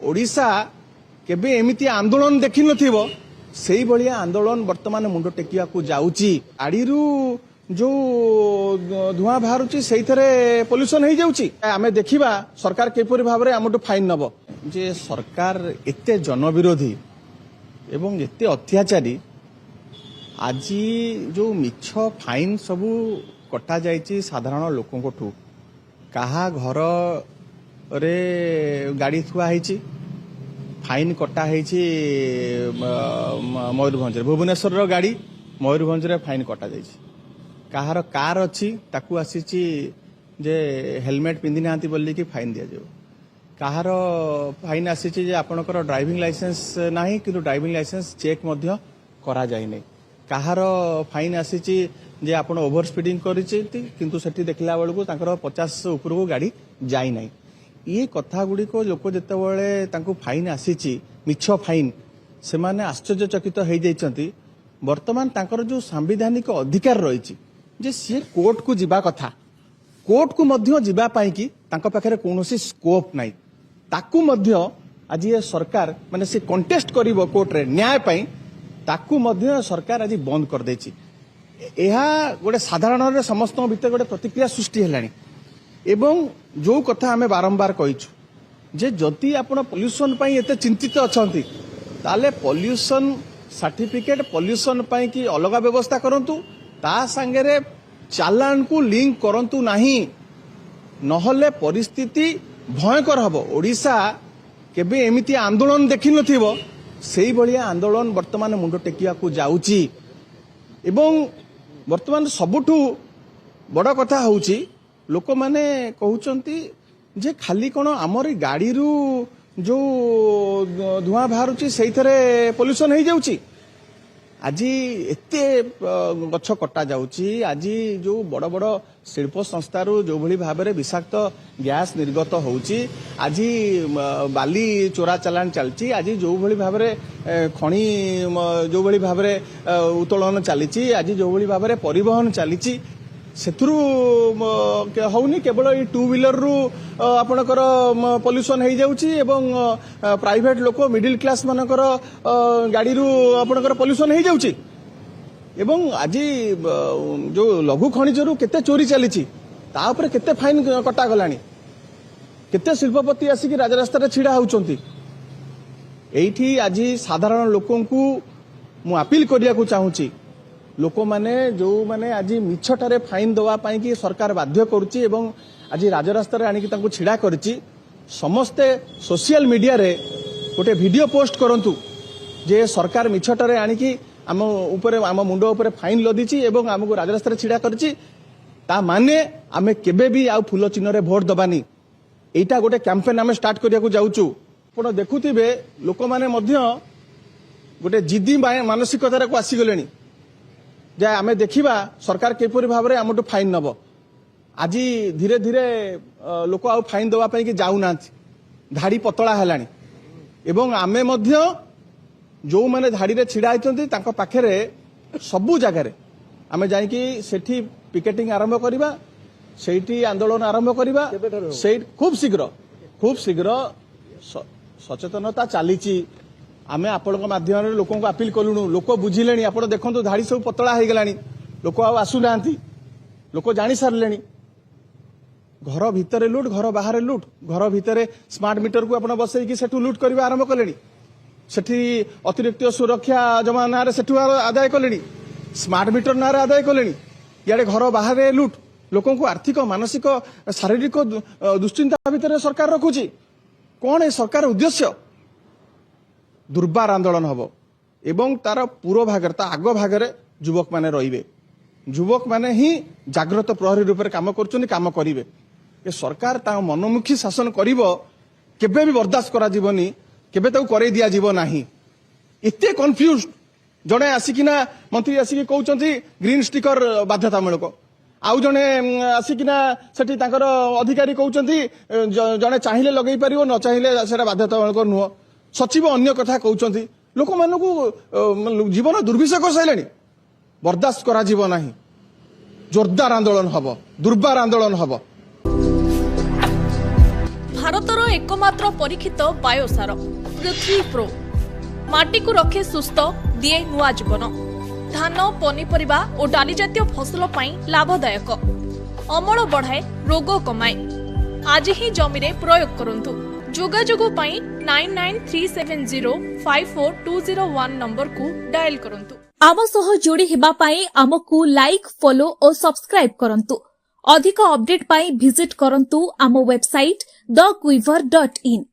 ओडिशा केबे एमिति आंदोलन देखि नथिबो सेही भलिया आंदोलन वर्तमान मुंड टेकिया को जाउची आड़ीरू जो धुआं बाहरुची सेइथरे पोल्यूशन हो जाउची आमे देखिबा सरकार केपरि भाबरे आमटु फाइन नबो जे सरकार एते जनविरोधी एवं एते अत्याचारी आज जो मिछ फाइन सबू कटा जाइची साधारण लोकों ठू कहा घर रे गाड़ी थुआ है फाइन कटा है मयूरभंज भुवनेश्वर गाड़ी मयूरभंज रे फाइन कटा जाइए कहार कार अच्छी ताकू आसी जे हेलमेट पिंधि ना बोल कि फाइन दि जाए कहार फाइन आसी आपणकर ड्राइविंग लाइसेंस नहीं कि ड्राइविंग लाइसेंस चेक करा जाए नहीं कहार फाइन आसी जे आपण ओभर स्पीडिंग किंतु सेठी देखला बेलू 50 ऊपर को गाड़ी जाई नहीं ये कथा गुड़ी को लोक जिते फाइन आसी मिछ फाइन से माने आश्चर्यचकित हो जाइछंती वर्तमान तांकर जो सांविधानिक अधिकार रही जे सी कोर्ट को जीवा कथा कोर्ट को मध्य जीवा पाई कि तांको पाखरे कोनोसी स्कोप नाही ताकू मध्य आज ये सरकार माने से कंटेस्ट करिवो कोर्ट रे न्याय पाई ताकू मध्य सरकार आज बंद कर देछि एहा गोटे साधारण समस्त भीतर गोटे प्रतिक्रिया सृष्टि हेलानी एवं जो कथा आमे बारंबार कहिछु जे जति आपण पोल्यूशन पई एते चिंतित अछंती ताले पोल्यूशन सर्टिफिकेट पोल्यूशन पई कि अलग व्यवस्था करंतु ता संगे चालान को लिंक करंतु नाही नहले परिस्थिति भयंकर हबो ओडिशा केबे एमिति आंदोलन देखि नथिबो सेही भलिया आंदोलन वर्तमान मुंड टेकिया को जाउची एवं वर्तमान सबुठू बड़ कथा होउची लोक माने कहउचंती जे खाली कोन हमर गाड़ी रू जो धुआं बाहरुची सेइथरे पोल्यूशन हो जाउची आज एते गछ कटा जाउची आज जो बड़ बड़ शिल्प संस्थारू जो भली भाबरे विषाक्त गैस निर्गत होउची आज बाली चोरा चालान चलची आज जो भली भाबरे खणी जो भली भाबरे उत्तोलन चलीची आज जो भली भाबरे परिवहन चलीची सेथुरु होउनी केवल ई टू व्हीलर रु आपणकर पोल्यूशन हो जाउची एवं प्राइवेट लोक मिडिल क्लास मानकर गाड़ी रु आपणकर पोल्यूशन हो जाउची एवं आज जो लघु खनिज रु केते चोरी चलीची ता ऊपर केते फाइन कटा गलानी केते शिल्पपति आसिक राजरास्ता रे छिड़ा होउचंती एठी आज साधारण लोकों को मु अपील करिया को चाहूची लोक माने जो माने आज मिछटारे फाइन दवा पाई कि सरकार बाध्य करुची एवं आज राजरास्ता रे आनिकी तांको छिड़ा करची समस्ते सोशल मीडिया रे गोटे वीडियो पोस्ट करंतु जे सरकार मिछटारे आनिकी आम ऊपर आम मुंड ऊपर फाइन लदीची एवं आमको राजरास्ता रे छिड़ा करची ता माने आमे केबे भी आ फूल चिन्ह रे भोट दबानी एटा गोटे कैंपेन आमे स्टार्ट करिया को जाउचू आपण देखुथिबे लोक माने मध्य गोटे जिद्दी मानसिकतार को आसी गलेनी जे आमे देखिबा सरकार केपरि भाबरे आमटु फाइन नबो आज धीरे धीरे लोक आ फाइन दवा पई कि जाउ नांती धाड़ी पतला हेलानी एवं आमे मध्य जो माने धाड़ी रे छिड़ा आइतंती तांको पाखरे सबु जगह रे आमे जाई कि सेठी पिकेटिंग आरंभ करिबा सेठी आंदोलन आरंभ करिबा से खूब शीघ्र सचेतनता चलीची आमे आपण माध्यम लोक अपील कलुणु लोक बुझिले आप देखो धाड़ी सब पतला हो गलानी लोक आसुना लोक जानी सारे घर भितर लुट घर बाहर लुट घर भितर स्मार्ट मीटर को आप बसई सेठू लुट करने आरंभ कले सेठी अतिरिक्त सुरक्षा जमा ना आदाय कले स्मार्ट मीटर ना आदाय कले इे घर बाहर लुट लोक आर्थिक मानसिक शारीरिक दुश्चिंता भितर सरकार रखुची कौन है सरकार उद्देश्य दुर्बार आंदोलन हबो एवं तार पूर्व भागर ता आग भागरे युवक माने रहिबे युवक माने ही जागृत प्रहरी रूप में काम करछनी काम करिवे ए सरकार ता मनोमुखी शासन करिवो केबे भी बर्दाश्त करा जीवनी केबे ताऊ करे दिया जीव नाही एते कंफ्यूज जणे आसिकिना मंत्री आसिकी कहउचंती ग्रीन स्टिकर बाध्यतामूलक आउ जणे आसिकिना सेठी तांकर अधिकारी कहउचंती जणे चाहिले लगेई परिवो न चाहिले सेटा बाध्यतामूलक नुह सचिव अन्य कथा कहउचंती लोक मानकु जीवन दुर्विषय कर साइलेनी बर्दाश्त करा जीव नाही जोरदार आंदोलन हबो दुर्बार आंदोलन हबो भारतर देशर एकमात्र परीक्षित बायोसार पृथ्वी प्रो माटी को रखे सुस्थ दिए नुआ जीवन धान पनीपरिबा और डाली जातीय फसल पाई लाभदायक अमल बढ़ाए रोग कमाए आज ही जमी रे प्रयोग करंतु जोगाजोग पाई 9937054201 नंबर को डायल करंतु। आम सह जोड़ी हेबा पाई आमको लाइक फॉलो और सब्सक्राइब करंतु। अधिक अपडेट पाई विजिट करंतु आम वेबसाइट thequiver.in।